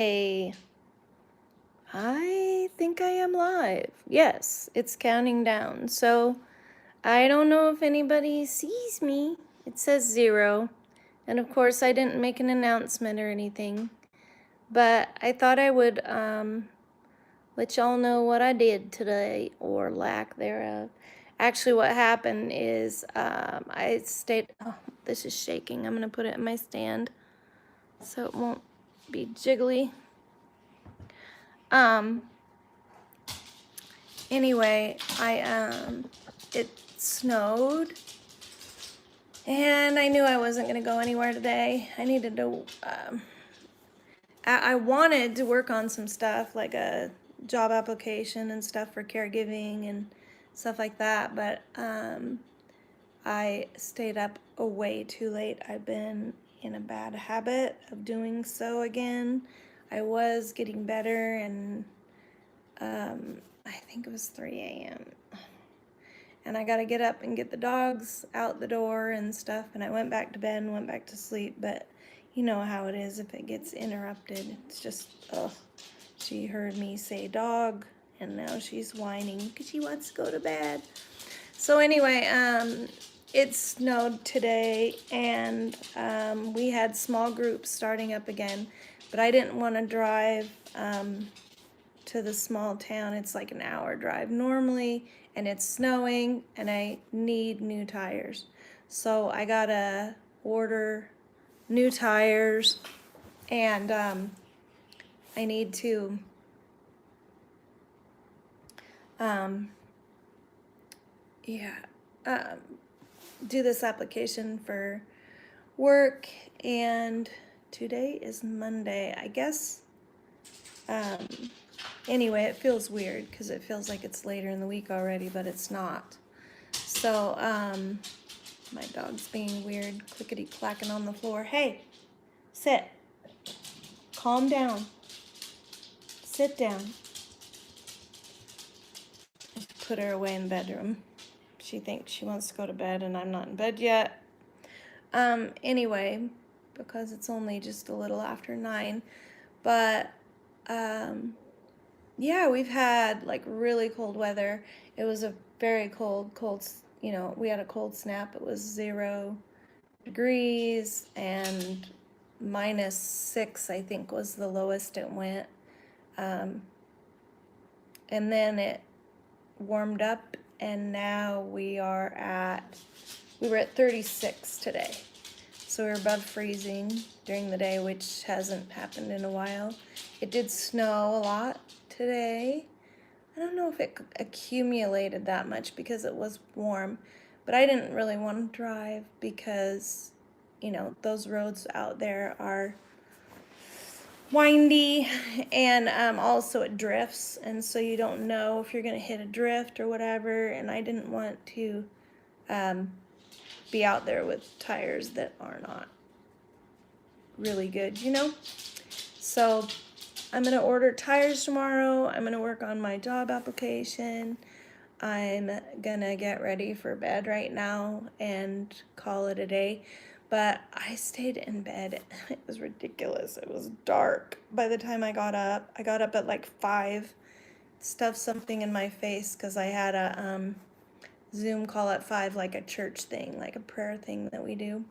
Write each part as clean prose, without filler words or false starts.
Hey, I think I am live. Yes, it's counting down. So I don't know if anybody sees me. It says 0. And of course, I didn't make an announcement or anything. But I thought I would let y'all know what I did today, or lack thereof. Actually, what happened is I stayed. Oh, this is shaking. I'm going to put it in my stand so it won't be jiggly. Anyway, it snowed, and I knew I wasn't gonna go anywhere today. I needed to, I wanted to work on some stuff, like a job application and stuff for caregiving and stuff like that, but, I stayed up way too late. I've been in a bad habit of doing so again. I was getting better, and, I think it was 3 a.m. and I gotta get up and get the dogs out the door and stuff, and I went back to bed and went back to sleep, but you know how it is if it gets interrupted. It's just, ugh. She heard me say dog, and now she's whining because she wants to go to bed. So anyway, it snowed today, and we had small groups starting up again, but I didn't want to drive to the small town. It's like an hour drive normally, and it's snowing, and I need new tires. So I gotta order new tires, and I need to yeah, do this application for work, and today is Monday, I guess. Anyway, it feels weird because it feels like it's later in the week already, but it's not. So, my dog's being weird, clickety clacking on the floor. Hey, sit. Calm down. Sit down. Put her away in the bedroom. She thinks she wants to go to bed, and I'm not in bed yet. Anyway, because it's only just a little after 9, but, yeah, we've had like really cold weather. It was a very cold, we had a cold snap. It was 0 degrees, and -6, I think, was the lowest it went. And then it warmed up, and now we were at 36 today. So we're above freezing during the day, which hasn't happened in a while. It did snow a lot today. I don't know if it accumulated that much because it was warm, but I didn't really want to drive because, those roads out there are windy, and also it drifts, and so you don't know if you're going to hit a drift or whatever, and I didn't want to be out there with tires that are not really good, So I'm going to order tires tomorrow. I'm going to work on my job application. I'm going to get ready for bed right now and call it a day. But I stayed in bed. It was ridiculous. It was dark by the time I got up. I got up at like 5, stuffed something in my face because I had a Zoom call at 5, like a church thing, like a prayer thing that we do.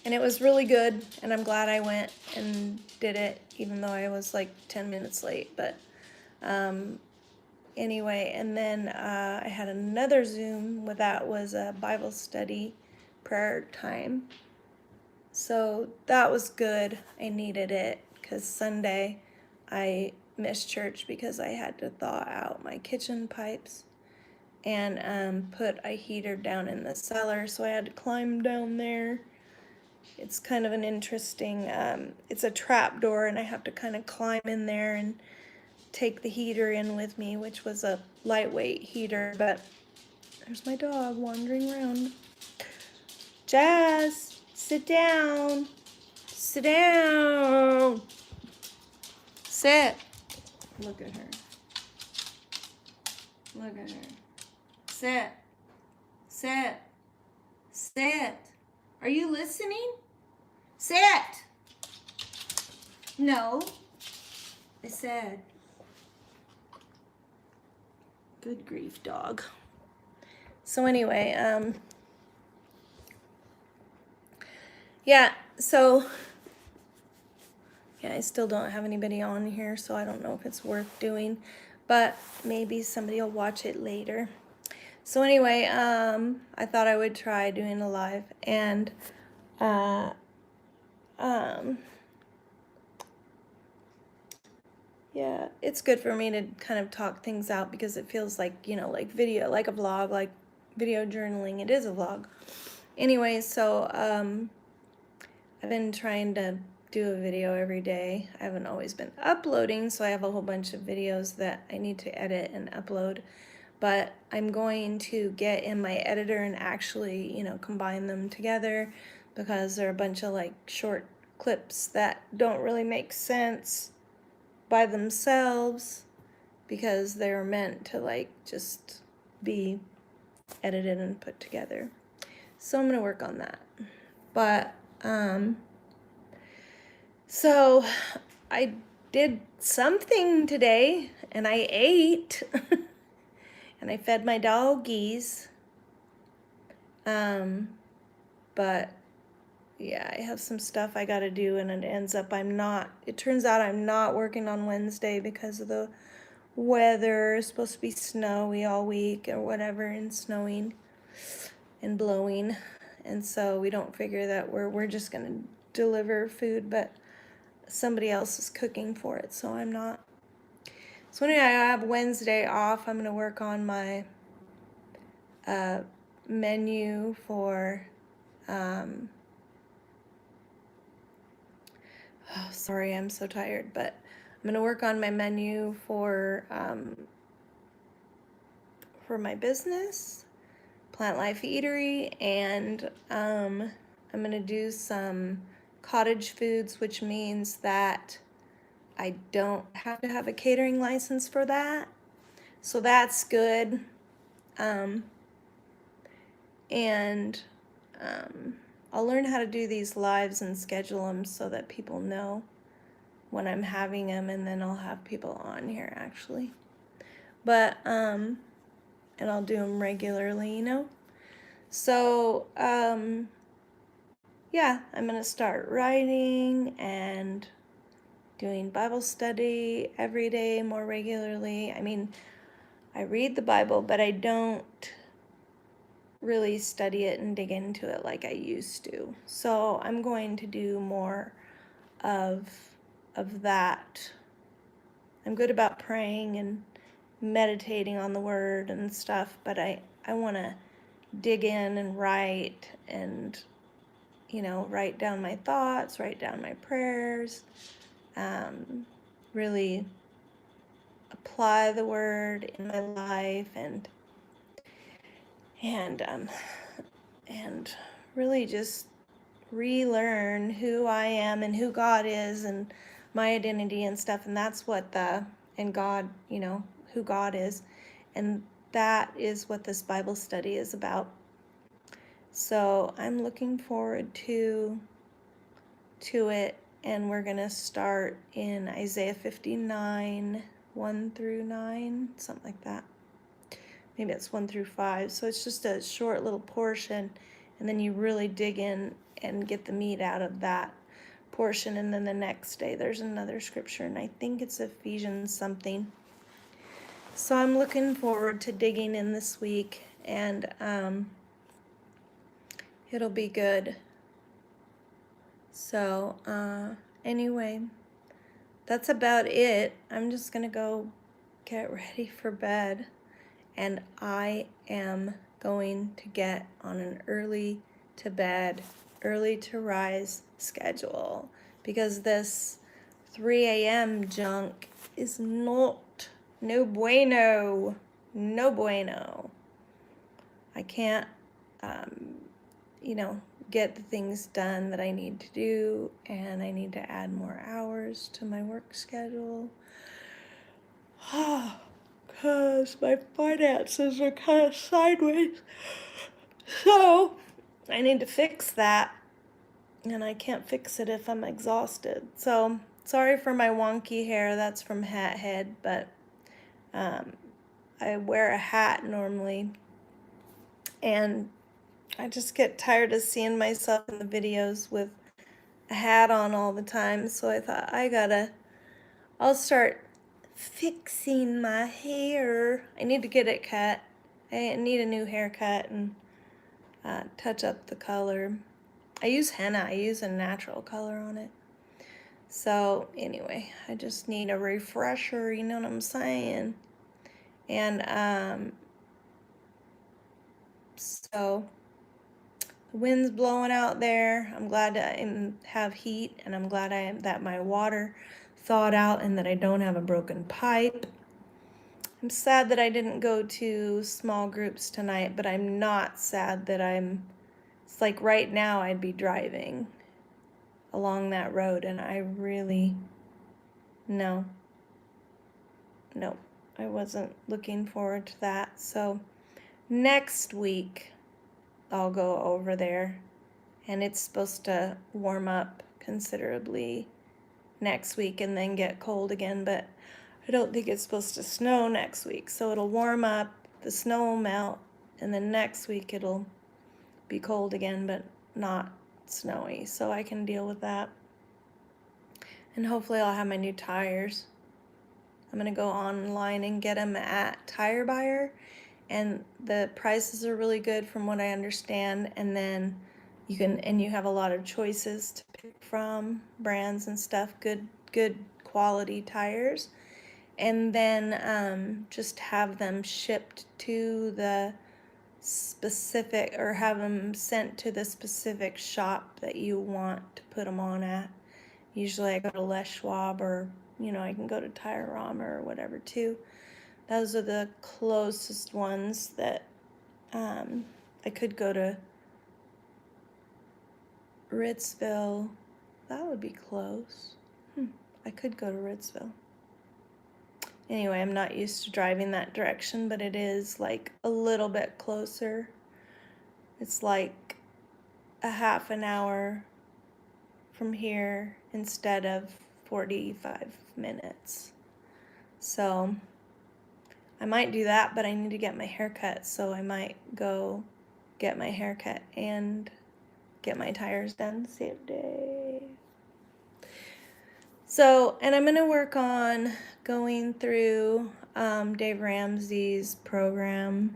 And it was really good, and I'm glad I went and did it, even though I was like 10 minutes late. But anyway, and then I had another Zoom that was a Bible study prayer time. So that was good. I needed it because Sunday I missed church because I had to thaw out my kitchen pipes and put a heater down in the cellar, so I had to climb down there. It's kind of an interesting, it's a trap door, and I have to kind of climb in there and take the heater in with me, which was a lightweight heater. But there's my dog wandering around. Jazz, sit down. Sit down. Sit. Look at her. Look at her. Sit. Sit. Sit. Are you listening? Sit. No. I said. Good grief, dog. So anyway, yeah, so, yeah, I still don't have anybody on here, so I don't know if it's worth doing, but maybe somebody will watch it later. So anyway, I thought I would try doing a live, and, yeah, it's good for me to kind of talk things out because it feels like, like video, like a vlog, like video journaling. It is a vlog. Anyway, so, I've been trying to do a video every day. I haven't always been uploading, so I have a whole bunch of videos that I need to edit and upload. But I'm going to get in my editor and actually, combine them together because they're a bunch of like short clips that don't really make sense by themselves because they're meant to like just be edited and put together. So I'm going to work on that. But, so I did something today and I ate and I fed my doggies. But yeah, I have some stuff I got to do and it turns out I'm not working on Wednesday because of the weather. It's supposed to be snowy all week or whatever, and snowing and blowing. And so we don't figure that we're just going to deliver food, but somebody else is cooking for it, so I'm not. So anyway, I have Wednesday off. I'm going to work on my menu for, sorry, I'm so tired, but I'm going to work on my menu for my business, Plant Life Eatery, and I'm going to do some cottage foods, which means that I don't have to have a catering license for that. So that's good. I'll learn how to do these lives and schedule them so that people know when I'm having them, and then I'll have people on here actually. But, and I'll do them regularly, So, yeah, I'm going to start writing and doing Bible study every day more regularly. I mean, I read the Bible, but I don't really study it and dig into it like I used to. So I'm going to do more of that. I'm good about praying and meditating on the word and stuff, but I want to dig in and write and, write down my thoughts, write down my prayers, really apply the word in my life and really just relearn who I am and who God is and my identity and stuff. And that's what and God, who God is. And that is what this Bible study is about. So I'm looking forward to it. And we're going to start in Isaiah 59, 1 through 9, something like that. Maybe it's 1 through 5. So it's just a short little portion, and then you really dig in and get the meat out of that portion. And then the next day there's another scripture, and I think it's Ephesians something. So I'm looking forward to digging in this week, and it'll be good. So anyway, that's about it. I'm just gonna go get ready for bed. And I am going to get on an early to bed, early to rise schedule because this 3 a.m. junk is no bueno. No bueno. I can't, get the things done that I need to do, and I need to add more hours to my work schedule. Because my finances are kind of sideways. So I need to fix that. And I can't fix it if I'm exhausted. So Sorry for my wonky hair. That's from Hat Head, but I wear a hat normally, and I just get tired of seeing myself in the videos with a hat on all the time. So I thought I'll start fixing my hair. I need to get it cut. I need a new haircut and touch up the color. I use henna. I use a natural color on it. So anyway, I just need a refresher, you know what I'm saying? And so the wind's blowing out there. I'm glad I have heat, and I'm glad that my water thawed out and that I don't have a broken pipe. I'm sad that I didn't go to small groups tonight, but I'm not sad that it's like right now I'd be driving along that road, and I really, no, I wasn't looking forward to that. So next week I'll go over there, and it's supposed to warm up considerably next week and then get cold again, but I don't think it's supposed to snow next week. So it'll warm up, the snow will melt, and then next week it'll be cold again, but not snowy, so I can deal with that. And hopefully I'll have my new tires. I'm gonna go online and get them at Tire Buyer, and the prices are really good from what I understand. And then you have a lot of choices to pick from, brands and stuff, good quality tires. And then just have them shipped to the specific, or have them sent to the specific shop that you want to put them on at. Usually I go to Les Schwab, or I can go to Tire-Rama or whatever too. Those are the closest ones that I could go to Ritzville. That would be close. I could go to Ritzville. Anyway, I'm not used to driving that direction, but it is like a little bit closer. It's like a half an hour from here instead of 45 minutes. So I might do that, but I need to get my hair cut, so I might go get my hair cut and get my tires done the same day. So, and I'm going to work on going through Dave Ramsey's program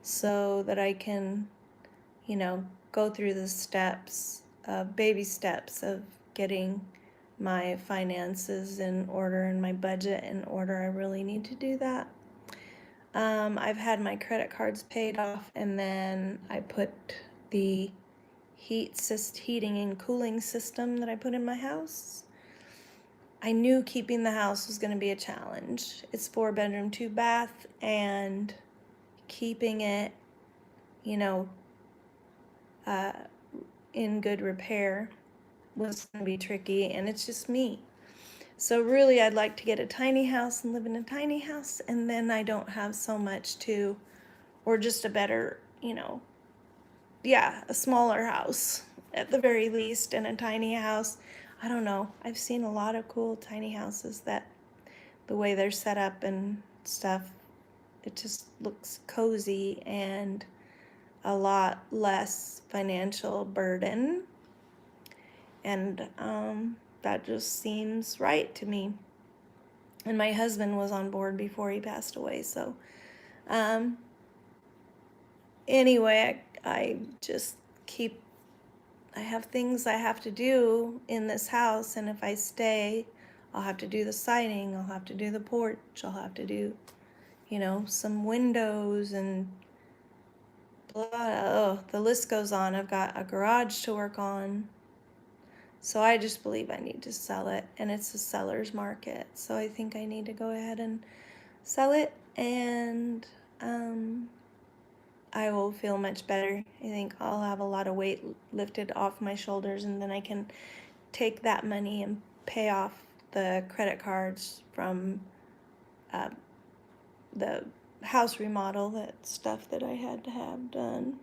so that I can, go through the steps, baby steps of getting my finances in order and my budget in order. I really need to do that. I've had my credit cards paid off, and then I put the heating and cooling system that I put in my house. I knew keeping the house was going to be a challenge. It's 4-bedroom, 2-bath, and keeping it, in good repair was going to be tricky, and it's just me. So really, I'd like to get a tiny house and live in a tiny house, and then I don't have so much or just a better, a smaller house at the very least, and a tiny house. I don't know. I've seen a lot of cool tiny houses that the way they're set up and stuff, it just looks cozy and a lot less financial burden. And that just seems right to me. And my husband was on board before he passed away. So anyway, I have things I have to do in this house, and if I stay, I'll have to do the siding, I'll have to do the porch, I'll have to do, some windows and blah. Oh, the list goes on. I've got a garage to work on. So I just believe I need to sell it, and it's a seller's market. So I think I need to go ahead and sell it, and I will feel much better. I think I'll have a lot of weight lifted off my shoulders, and then I can take that money and pay off the credit cards from the house remodel, that stuff that I had to have done,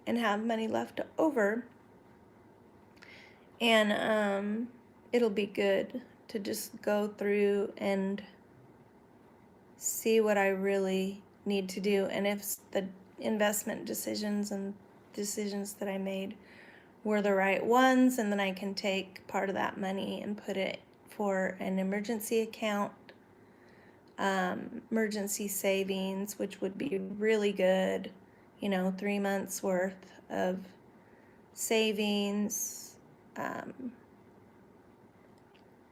and have money left over. And it'll be good to just go through and see what I really need to do, and if the investment decisions and decisions that I made were the right ones, and then I can take part of that money and put it for an emergency account, emergency savings, which would be really good, 3 months worth of savings.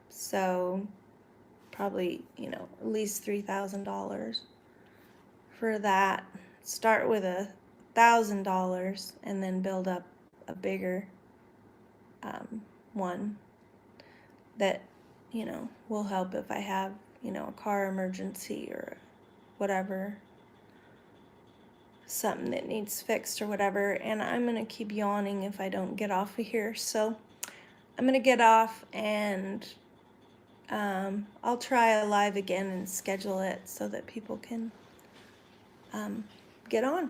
So probably, at least $3,000 for that. Start with $1,000 and then build up a bigger one that, will help if I have, a car emergency or whatever, something that needs fixed or whatever. And I'm going to keep yawning if I don't get off of here. So I'm going to get off, and I'll try live again and schedule it so that people can get on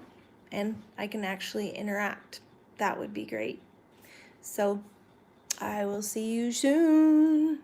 and I can actually interact. That would be great. So I will see you soon.